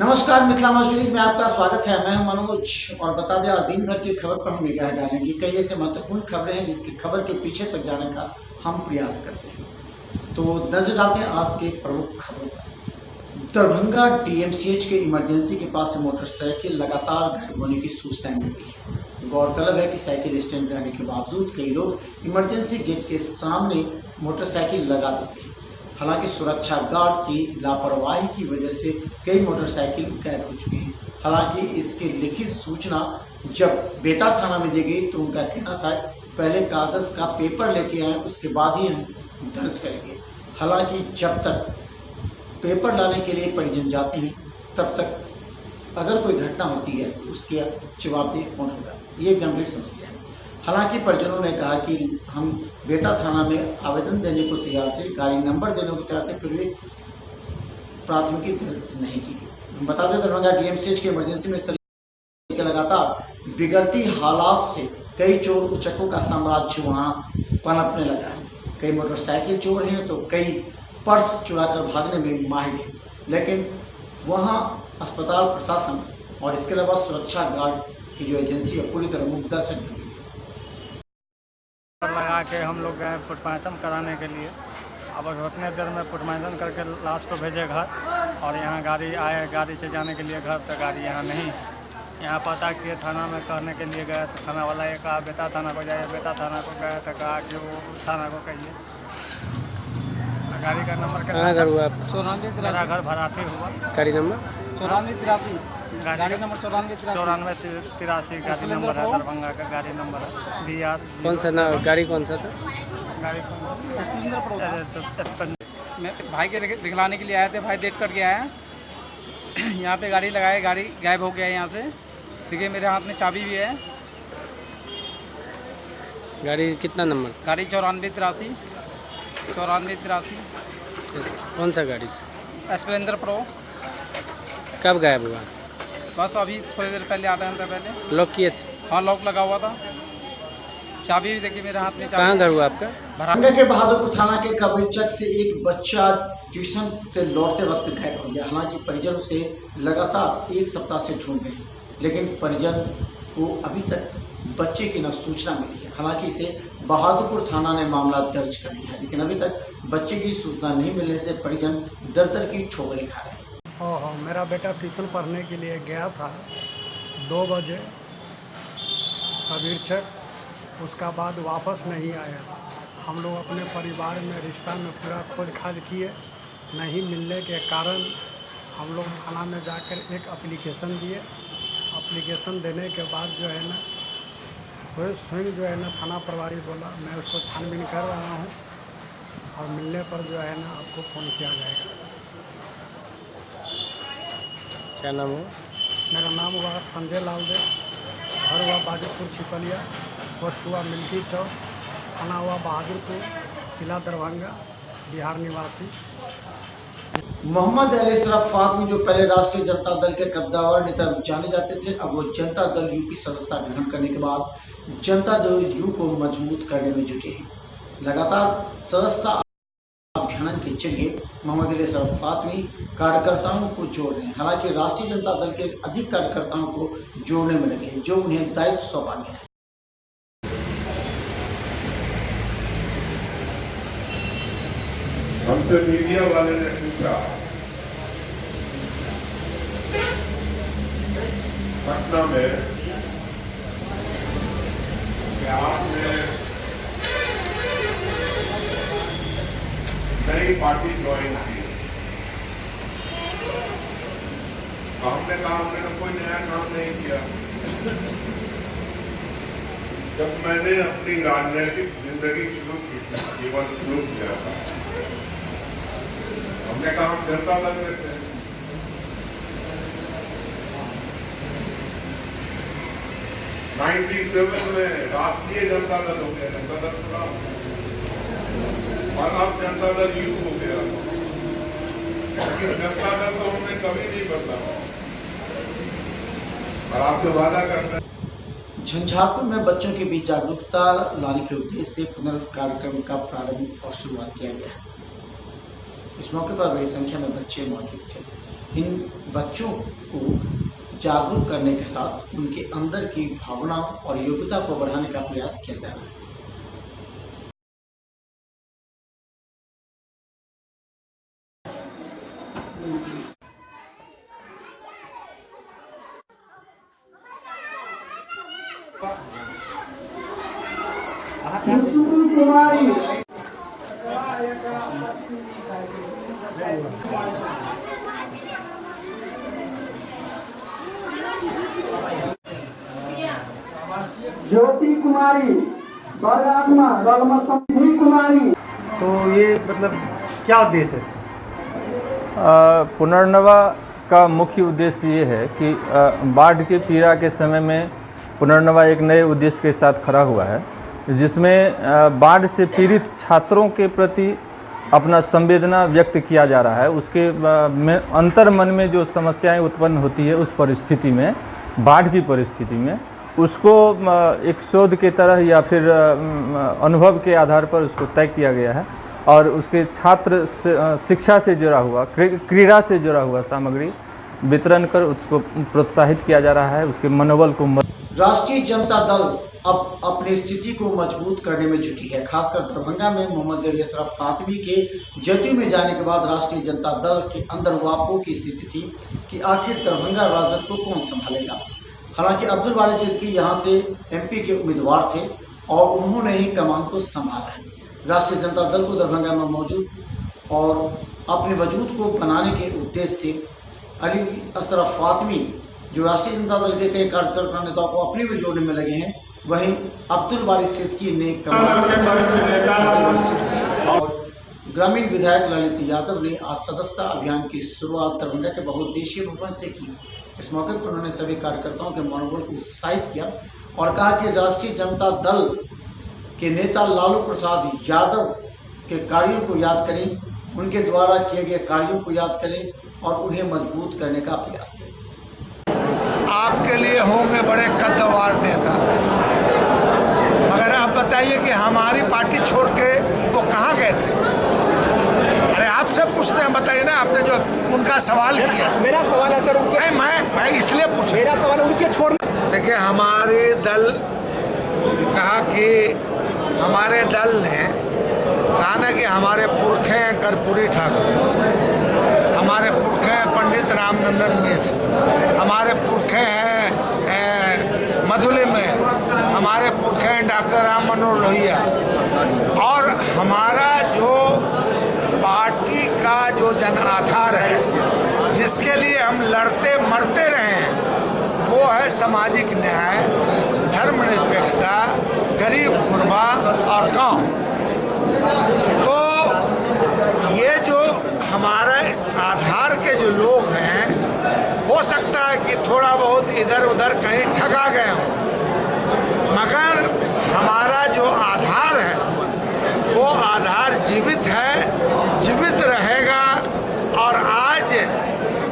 नमस्कार, मिथिला मजदूरी में आपका स्वागत है। मैं हूं मनोज और बता दें आज दिन भर की खबर पर हम निगाह डालेंगे। कई ऐसे महत्वपूर्ण खबरें हैं जिसकी खबर के पीछे तक जाने का हम प्रयास करते हैं। तो नजर डालते हैं आज के प्रमुख खबरों पर। दरभंगा डीएमसीएच के इमरजेंसी के पास से मोटरसाइकिल लगातार गायब होने की सूचना मिल रही है। गौरतलब है कि साइकिल स्टैंड रहने के बावजूद कई लोग इमरजेंसी गेट के सामने मोटरसाइकिल लगा देते हैं। हालांकि सुरक्षा गार्ड की लापरवाही की वजह से कई मोटरसाइकिल गायब हो चुकी हैं। हालांकि इसकी लिखित सूचना जब बेता थाना में दी गई तो उनका कहना था पहले कागज का पेपर लेके आए, उसके बाद ही हम दर्ज करेंगे। हालांकि जब तक पेपर लाने के लिए परिजन जाते हैं तब तक अगर कोई घटना होती है तो उसकी जवाबदेही कौन होगा, ये गंभीर समस्या है। हालांकि परिजनों ने कहा कि हम बेता थाना में आवेदन देने को तैयार थे, गाड़ी नंबर देने को तैयार थे, फिर भी प्राथमिकी दर्ज नहीं की। हम बता दें दरभंगा डीएमसीएच के इमरजेंसी में इस तरीके के लगातार बिगड़ती हालात से कई चोर उचक्कों का साम्राज्य वहाँ पनपने लगा है। कई मोटरसाइकिल चोर हैं तो कई पर्स चुरा कर भागने में माहिर हैं, लेकिन वहाँ अस्पताल प्रशासन और इसके अलावा सुरक्षा गार्ड की जो एजेंसी है पूरी तरह मुखदर्शन की लगा के हम लोग गए पुटमार्टन कराने के लिए। अब उतने देर में पुटमार्टन करके लाश को भेजे घर, और यहाँ गाड़ी आए, गाड़ी से जाने के लिए घर, तो गाड़ी यहाँ नहीं। यहाँ पता किए, थाना में कहने के लिए गए तो थाना वाला ये कहा बेता थाना को जाइए। बेता थाना को गए तो कहा कि वो थाना को कहिए। गाड़ी का नंबर कहाँ घर हुआ? 94। मेरा घर भराती हुआ। गाड़ी नंबर 9483। गाड़ी नंबर 9483 गाड़ी नंबर है, दरभंगा का गाड़ी नंबर है। BR कौन सा ना गाड़ी कौन सा था? गाड़ी मैं भाई के दिखलाने के लिए आए थे, भाई देख कर के आए। यहाँ पे गाड़ी लगाए, गाड़ी गायब हो गया है यहाँ से। देखिए मेरे हाथ में चाबी भी है। गाड़ी कितना नंबर? गाड़ी 9483। कौन सा गाड़ी? Splendor pro. कब गायब हुआ? बस अभी थोड़ी देर पहले, आधा घंटा पहले। लॉक किए थे? हाँ, लॉक लगा हुआ था। चाबी भी देखिए मेरे हाथ में। कहाँ घर हुआ आपका? दरभंगा के बहादुरपुर थाना के कबीरचक से एक बच्चा ट्यूशन से लौटते वक्त गायब हो गया। हालांकि परिजन उसे लगातार एक सप्ताह से ढूंढ रहे हैं, लेकिन परिजन को अभी तक बच्चे की न सूचना मिली है। हालांकि इसे बहादुरपुर थाना ने मामला दर्ज कर लिया है, लेकिन अभी तक बच्चे की सूचना नहीं मिलने से परिजन दर की ठोकरें खा रहे हैं। हाँ, मेरा बेटा ट्यूशन पढ़ने के लिए गया था 2 बजे कबीरचक, उसका बाद वापस नहीं आया। हम लोग अपने परिवार में, रिश्ता में पूरा खोज खाज किए, नहीं मिलने के कारण हम लोग थाना में जाकर एक एप्लीकेशन दिए। एप्लीकेशन देने के बाद जो है ना, कोई स्वयं जो है ना थाना प्रभारी बोला मैं उसको छानबीन कर रहा हूँ और मिलने पर जो है ना आपको फ़ोन किया जाएगा। क्या नाम हुआ? मेरा नाम हुआ संजय लाल देव, घर हुआ बाजूपुर छिपलिया, पोस्ट हुआ मिल्की चौक, थाना हुआ बहादुरपुर, जिला दरभंगा, बिहार निवासी। मोहम्मद अली शरफ फातमी जो पहले राष्ट्रीय जनता दल के कब्जावर नेता जाने जाते थे, अब वो जनता दल यू की सदस्यता ग्रहण करने के बाद जनता दल यू को मजबूत करने में जुटे हैं। लगातार सदस्यता अभियान के जरिए मोहम्मद अली शरफ फातमी कार्यकर्ताओं को जोड़ रहे हैं। हालांकि राष्ट्रीय जनता दल के अधिक कार्यकर्ताओं को जोड़ने में लगे, जो उन्हें दायित्व सौंपा गया है। हमसे मीडिया वाले ने पूछा पटना में कि आपने नई पार्टी ज्वाइन की। हमने कहा हमने तो कोई नया काम नहीं किया। जब मैंने अपनी राजनीतिक जिंदगी शुरू की थी, जीवन शुरू किया था, हमने कहा हम जनता दल में थे। '97 में राष्ट्रीय जनता दल हो गया, जनता दल पूरा, और अब जनता दल यू हो गया। लेकिन जनता दल तो हमने कभी नहीं बदला, और आपसे वादा करते हैं। झंझारपुर में बच्चों के बीच जागरूकता लाने के उद्देश्य से पुनर्कार्यक्रम का प्रारंभ और शुरुआत किया गया है। इस मौके पर बड़ी संख्या में बच्चे मौजूद थे। इन बच्चों को जागरूक करने के साथ उनके अंदर की भावना और योग्यता को बढ़ाने का प्रयास किया जा रहा है। ज्योति कुमारी, वर्ग 8वां, रोल नंबर संधि कुमारी। तो ये मतलब क्या उद्देश्य है इसका? पुनर्नवा का मुख्य उद्देश्य ये है कि बाढ़ के पीड़ा के समय में पुनर्नवा एक नए उद्देश्य के साथ खड़ा हुआ है, जिसमें बाढ़ से पीड़ित छात्रों के प्रति अपना संवेदना व्यक्त किया जा रहा है। उसके अंतर मन में जो समस्याएं उत्पन्न होती है उस परिस्थिति में, बाढ़ की परिस्थिति में, उसको एक शोध के तरह या फिर अनुभव के आधार पर उसको तय किया गया है और उसके छात्र शिक्षा से जुड़ा हुआ, क्रीड़ा से जुड़ा हुआ सामग्री वितरण कर उसको प्रोत्साहित किया जा रहा है, उसके मनोबल को। राष्ट्रीय जनता दल अब अपनी स्थिति को मजबूत करने में जुटी है। खासकर दरभंगा में मोहम्मद अली अशरफ फातमी के जदयू में जाने के बाद राष्ट्रीय जनता दल के अंदर वापों की स्थिति थी कि आखिर दरभंगा राजद को कौन संभालेगा। हालांकि अब्दुल बारी सिद्दीकी यहाँ से एमपी के उम्मीदवार थे और उन्होंने ही कमान को संभाला है। राष्ट्रीय जनता दल को दरभंगा में मौजूद और अपने वजूद को बनाने के उद्देश्य से अली अशरफ फातमी, जो राष्ट्रीय जनता दल के कई कार्यकर्ता नेताओं को अपने में जोड़ने में लगे हैं, वहीं अब्दुल बारी सिद्दीकी ने कमान और ग्रामीण विधायक ललित यादव ने आज सदस्यता अभियान की शुरुआत दरभंगा के बहुउद्देशीय भवन से की। इस मौके पर उन्होंने सभी कार्यकर्ताओं के मनोबल को उत्साहित किया और कहा कि राष्ट्रीय जनता दल के नेता लालू प्रसाद यादव के कार्यों को याद करें, उनके द्वारा किए गए कार्यों को याद करें और उन्हें मजबूत करने का प्रयास करें। आपके लिए होंगे बड़े कद्दावर नेता, मगर आप बताइए कि हमारी पार्टी छोड़ के वो कहाँ गए थे? अरे आपसे पूछते हैं, बताइए ना, आपने जो उनका सवाल किया। मेरा सवाल है सर उनके, मैं इसलिए पूछ, मेरा सवाल उनके छोड़। देखिए, हमारे दल कहा कि हमारे दल ने कहा ना कि हमारे पुरखे हैं कर्पूरी ठाकुर, हमारे पुरखे हैं पंडित रामनंदन मिश्र, हमारे पुरखे हैं मधुलिम में, हमारे पुरखे हैं डॉक्टर राम मनोहर लोहिया, और हमारा जो पार्टी का जो जन आधार है, जिसके लिए हम लड़ते मरते रहे हैं, वो है सामाजिक न्याय, धर्मनिरपेक्षता, गरीब गुरबा और गांव। तो ये जो हमारे आधार के जो लोग हैं, हो सकता है कि थोड़ा बहुत इधर उधर कहीं ठगा गए हों, मगर हमारा जो आधार है वो आधार जीवित है, जीवित रहेगा। और आज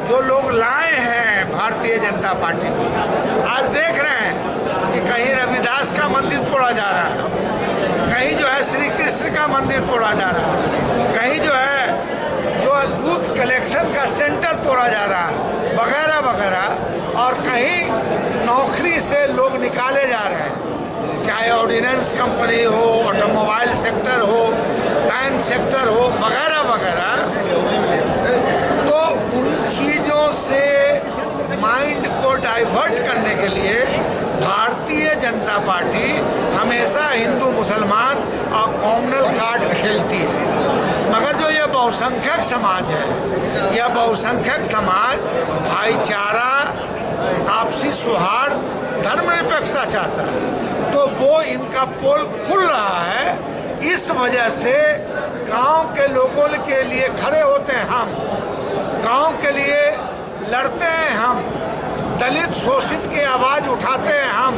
जो लोग लाए हैं भारतीय जनता पार्टी को, आज देख रहे हैं कि कहीं रविदास का मंदिर तोड़ा जा रहा है, कहीं जो है श्री कृष्ण का मंदिर तोड़ा जा रहा है, कहीं जो है जो बूथ कलेक्शन का सेंटर तोड़ा जा रहा है, वगैरह वगैरह, और कहीं नौकरी से लोग निकाले जा रहे हैं, चाहे ऑर्डिनेंस कंपनी हो, ऑटोमोबाइल सेक्टर हो, बैंक सेक्टर हो, वगैरह वगैरह। तो उन चीज़ों से माइंड को डाइवर्ट करने के लिए भारतीय जनता पार्टी हमेशा हिंदू मुसलमान और कॉमनल कार्ड खेलती है। मगर जो ये बहुसंख्यक समाज है, यह बहुसंख्यक समाज भाईचारा, आपसी सौहार्द, धर्मनिरपेक्षता चाहता है, तो वो इनका पोल खुल रहा है। इस वजह से गांव के लोगों के लिए खड़े होते हैं हम, गांव के लिए लड़ते हैं हम, दलित शोषित की आवाज़ उठाते हैं हम,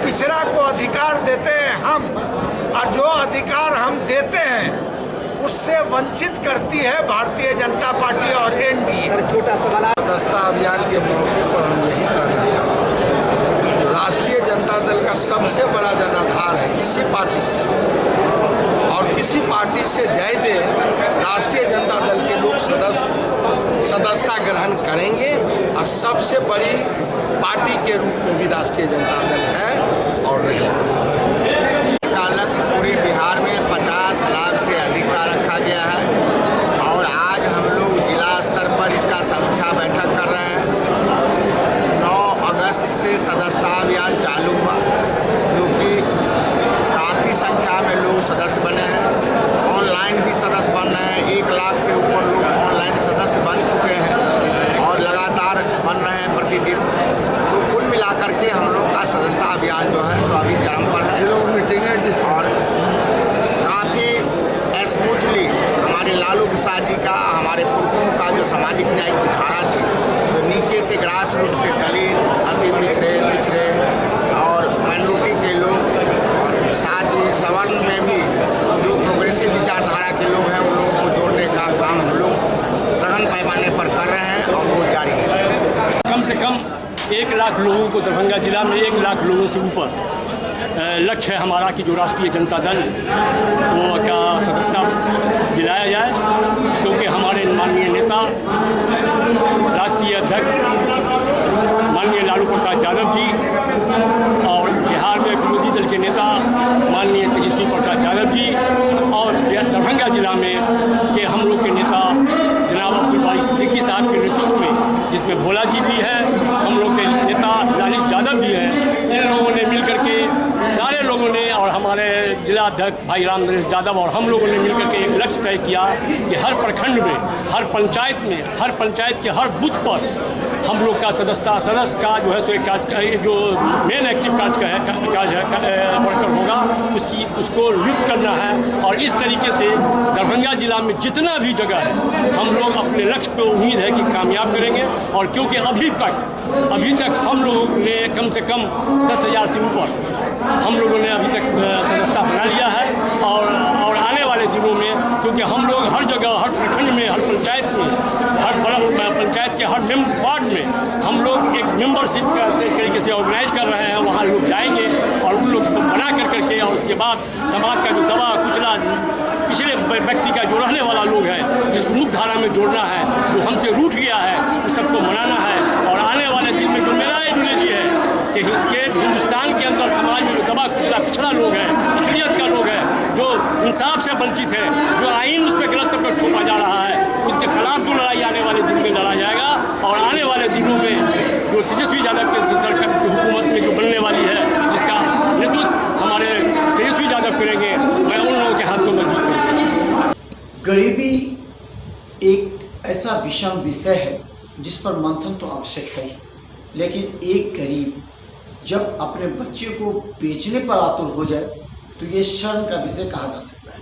पिछड़ा को अधिकार देते हैं हम, और जो अधिकार हम देते हैं उससे वंचित करती है भारतीय जनता पार्टी और एनडीए। छोटा सवाल, सदस्यता अभियान के मौके पर हम यही कहना चाहते हैं, जो राष्ट्रीय जनता दल का सबसे बड़ा जनाधार है किसी पार्टी से, और किसी पार्टी से ज्यादा राष्ट्रीय जनता दल के लोग सदस्यता ग्रहण करेंगे और सबसे बड़ी पार्टी के रूप में भी राष्ट्रीय जनता दल है और रहेगा। का लक्ष्य पूरे बिहार में 50 लाख से अधिक का रखा गया है और आज हम लोग जिला स्तर पर इसका समीक्षा बैठक कर रहे हैं। 9 अगस्त से सदस्यता अभियान चालू हुआ, जो कि काफ़ी संख्या में लोग सदस्य बने हैं। ऑनलाइन भी सदस्य बन रहे हैं, 1 लाख से ऊपर लोग ऑनलाइन सदस्य बन चुके हैं और लगातार बन रहे हैं प्रतिदिन। तो कुल मिलाकर के हम लोग का सदस्यता अभियान जो है सो अभी चरम पर है और काफ़ी स्मूथली हमारे लालू प्रसाद जी का, हमारे पुरखों का जो सामाजिक न्याय की धारा थी, जो नीचे से ग्रास रूट से दलित, अति पिछड़े और माइनॉरिटी के लोग और साथ ही सवर्ण में भी जो प्रोग्रेसिव विचारधारा के लोग हैं उन लोगों को जोड़ने का काम हम लोग सघन पैमाने पर कर रहे हैं और वो जारी है। कम से कम 1 लाख लोगों को दरभंगा जिला में 1 लाख लोगों से ऊपर लक्ष्य है हमारा कि जो राष्ट्रीय जनता दल को का सदस्यता दिलाया जाए, क्योंकि हमारे माननीय नेता राष्ट्रीय अध्यक्ष माननीय लालू प्रसाद यादव जी और बिहार में विरोधी दल के नेता माननीय तेजस्वी प्रसाद यादव जी और दरभंगा जिला में के हम लोग के नेता जनाब अब्दुल बारी सिद्दीकी साहब के नेतृत्व में, जिसमें भोला जी भी है, हम लोग के नेता लालू यादव भी है, इन लोगों ने मिलकर के सारे लोगों ने और हमारे जिला अध्यक्ष भाई राम नरेश यादव और हम लोगों ने मिलकर के एक लक्ष्य तय किया कि हर प्रखंड में, हर पंचायत में, हर पंचायत के हर बूथ पर हम लोग का सदस्य का जो है सो एक काज जो मेन एक्टिव काज है वर्कर होगा उसको नियुक्त करना है। और इस तरीके से दरभंगा जिला में जितना भी जगह है हम लोग अपने लक्ष्य को उम्मीद है कि कामयाब करेंगे। और क्योंकि अभी तक हम लोगों ने कम से कम 10,000 से ऊपर हम लोगों ने अभी तक सदस्यता बना लिया है और आने वाले दिनों में, क्योंकि हम लोग हर जगह, हर प्रखंड में, हर पंचायत में, हर पंचायत के हर वार्ड में हम लोग एक मेंबरशिप का तरीके से ऑर्गेनाइज कर रहे हैं। वहाँ लोग जाएंगे और उन लोग को बना करके और उसके बाद समाज का जो दबा कुचला पिछले व्यक्ति का जो रहने वाला लोग है, जिसको मुख्य धारा में जोड़ना है, जो हमसे रूठ गया है, उस सबको मनाना है। और आने वाले दिन में जो मेरा आइडियोलॉजी है कि हिंदुस्तान के अंदर समाज में जो दबा कुचला पिछड़ा लोग है, अक़लियत का लोग है, जो इंसाफ से वंचित है, जो आइन उस पर गलत तब तक थोपा जा रहा है, उसके खिलाफ जो लड़ाई आने वाले दिन में लड़ा जाएगा। और आने वाले दिनों में जो तेजस्वी यादव के सरकार की हुकूमत में जो बनने वाली है, जिसका नेतृत्व हमारे तेजस्वी यादव करेंगे, मैं उन लोगों के हाथ को मजबूत करूँगा। गरीबी एक ऐसा विषम विषय है जिस पर मंथन तो आवश्यक है ही, लेकिन एक गरीब जब अपने बच्चे को बेचने पर आतुर हो जाए तो ये शर्म का विषय कहा जा सकता है।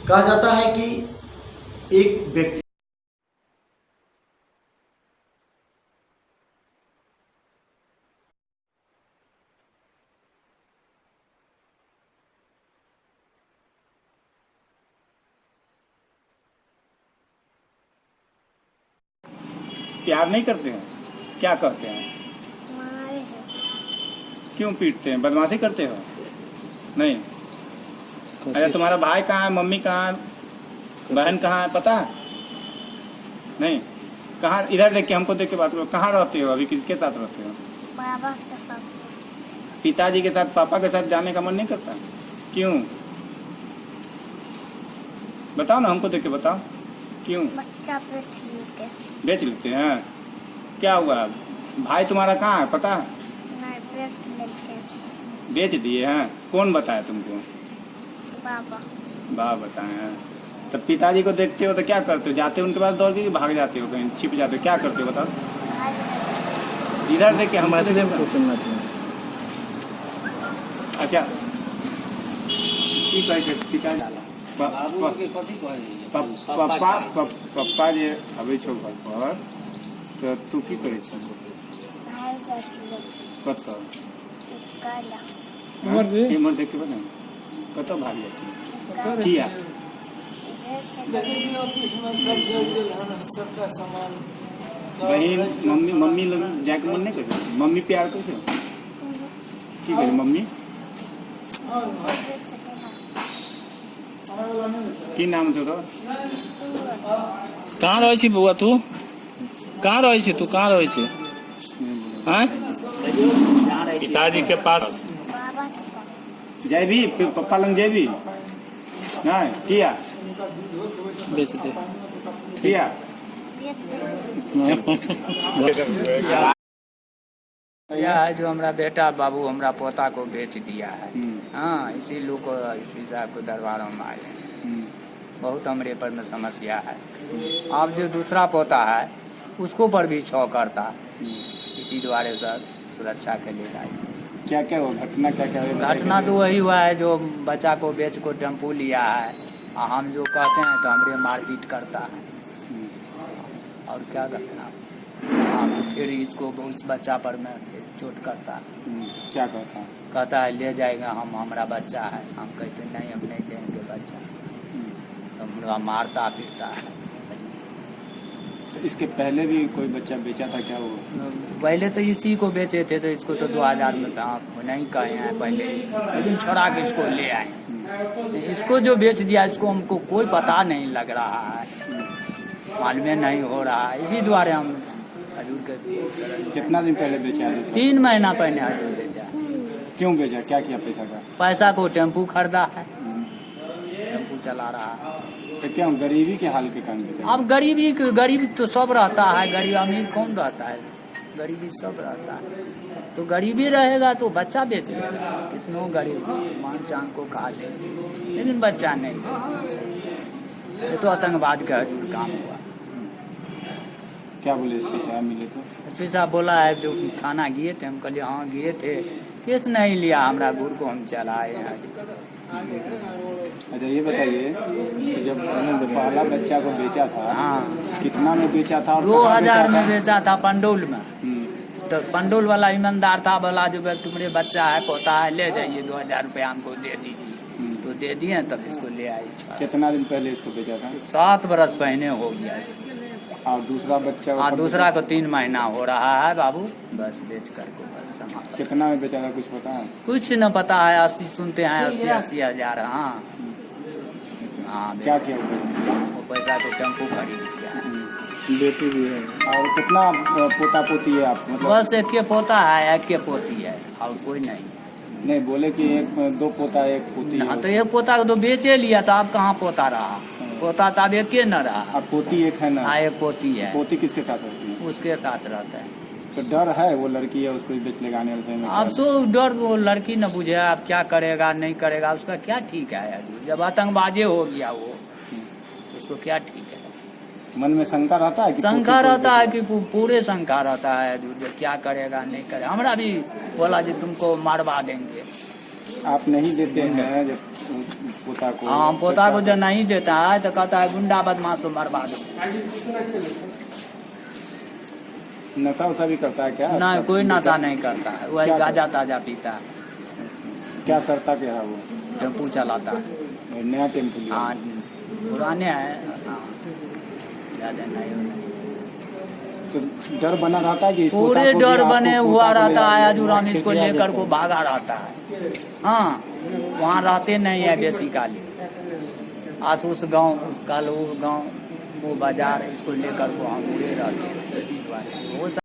कहा जाता है कि एक व्यक्ति प्यार नहीं करते हैं, क्या कहते हैं? क्यों पीटते हैं? बदमाशी करते हो? नहीं। अच्छा, तुम्हारा भाई कहाँ है, मम्मी कहाँ है, बहन कहाँ है, पता है? नहीं। कहाँ? इधर देख के, हमको देख के बात करो। कहाँ रहते हो अभी? किसके साथ रहते हो? बाबा के साथ। पिताजी के साथ, पापा के साथ जाने का मन नहीं करता? क्यों? बताओ ना, हमको देख के बताओ क्यों? बच्चा बेच लेते हैं। क्या हुआ? भाई तुम्हारा कहाँ है, पता है? बेच दिए हैं। कौन बताया तुमको? बाबा। बाबा बताए हैं। तब पिताजी को देखते हो तो क्या करते हो? जाते हो उनके पास दौड़ के, भाग जाते हो, कहीं छिप जाते हो, क्या करते हो बताओ? इधर देख के हम सुनना चाहिए। अच्छा, पिताजी पप्पा जे अबै छौ घर पर तो तू की करे छ? कत इमर देख के बता, कत भाग जाइ छ? किया? बहन मम्मी लग जाके मन नहीं करे? मम्मी प्यार करे की करे? मम्मी की नाम तोरो? कहाँ रहे छी बउआ तू? कहाँ रहे छी तू? कहाँ रहे छी? हाँ? पिताजी के पास बाबा के पास। जयबी पप्पा लंग जयबी नहीं किया बेच दे। किया यह है जो हमारा बेटा बाबू हमारा पोता को बेच दिया है। हाँ, इसी लोग को इसी साहब को दरबारों में आए हैं। बहुत हमरे पर में समस्या है। अब जो दूसरा पोता है उसको पर भी छौ करता, इसी द्वारे सर सुरक्षा के लिए लाई। क्या क्या हुआ घटना? क्या क्या हुआ? घटना तो वही हुआ है जो बच्चा को बेच को टेम्पू लिया है, और हम जो कहते हैं तो हमरे मारपीट करता है। और क्या घटना, तो फिर इसको उस बच्चा पर में चोट करता है। क्या कहता है? कहता है ले जाएगा, हम हमारा बच्चा है। हम कहते नहीं, हम नहीं देंगे बच्चा। तो हमरा मारता फिरता है। तो इसके पहले भी कोई बच्चा बेचा था क्या वो? पहले तो इसी को बेचे थे, तो इसको तो 2000 में नहीं कहे हैं पहले, लेकिन छोड़ा के इसको ले आए। इसको जो बेच दिया इसको हमको कोई पता नहीं लग रहा है, मालूम नहीं हो रहा है। इसी द्वारे हम हजूर के। कितना दिन पहले बेचा? 3 महीना पहले हजूर बेचा। क्यों बेचा? क्या किया पैसा का? पैसा को टेम्पू खरीदा है, टेम्पू चला रहा है। तो क्या गरीबी के हाल के कारण बेचा? अब गरीबी तो सब रहता है, गरीब अमीर कौन रहता है? गरीबी सब रहता है। तो गरीबी रहेगा तो बच्चा बेच लेगा। कितनों गरीब मान चांद को खा ले, लेकिन बच्चा नहीं। ये तो आतंकवाद का हजूर काम हुआ। क्या बोले एसपी साहब मिले तो? एसपी साहब बोला है जो थाना गए थे, हम कहलिए हाँ गए थे, केस नहीं लिया, हमारा गुड़ को हम चलाए हैं। अच्छा ये बताइए कि जब उन्होंने पहला बच्चा को बेचा था, हाँ, कितना में बेचा था? 2000 में बेचा था पंडोल में। तो पंडोल वाला ईमानदार था, बोला जो तुम्हारे बच्चा है पोता है ले जाइए, 2000 रुपया हमको दे दीजिए। तो दे दिए, तब इसको ले आई। कितना दिन पहले इसको बेचा था? 7 बरस पहले हो गया इसको। और दूसरा बच्चा? हाँ, दूसरा को 3 महीना हो रहा है बाबू, बस बेच करके बस समाप्त। कितना में बेचा था कुछ पता है? कुछ न पता है, 80 सुनते हैं, 80 हजार। हाँ हाँ, क्या किया वो पैसा को टेम्पू खरीद किया। बेटी भी है। और कितना पोता पोती है आप? मतलब बस एक के पोता है, एक के पोती है, और कोई नहीं। बोले कि 2 पोता 1 पोती। हाँ, तो एक पोता को तो बेचे लिया, तो अब कहाँ पोता रहा? पोता तो अब एक न रहा। अब पोती एक है ना? हाँ, एक पोती है। पोती किसके साथ रहती है? उसके साथ रहता है। तो डर है वो लड़की है उसको बेच ले गाने वाले में? अब तो डर वो लड़की न बुझे, अब क्या करेगा नहीं करेगा, उसका क्या ठीक है? जब आतंकवादी हो गया वो, उसको क्या ठीक है? मन में शंका रहता है कि शंका रहता है कि पूरे शंका रहता है जो क्या करेगा नहीं करेगा। हमरा भी बोला जी तुमको मारवा देंगे। आप नहीं देते हैं जब पोता को? हाँ, पोता को जो नहीं देता है तो कहता है गुंडा बदमाश को मरवा दो। नशा वशा भी करता है क्या? नहीं, कोई नशा नहीं करता है, वही गाजा ताजा पीता है। क्या करता क्या है वो? टेम्पू चलाता है। नया टेम्पू लिया? हाँ, पुराने है। हाँ, ज्यादा नहीं। तो डर बना रहता है कि पूरे डर बने हुआ रहता है। हजूर हम इसको लेकर को भागा रहता है। हाँ, वहाँ रहते नहीं है बेसी काली। आज उस गाँव, कल वो गाँव, वो बाजार, इसको लेकर को हम उड़े रहते हैं।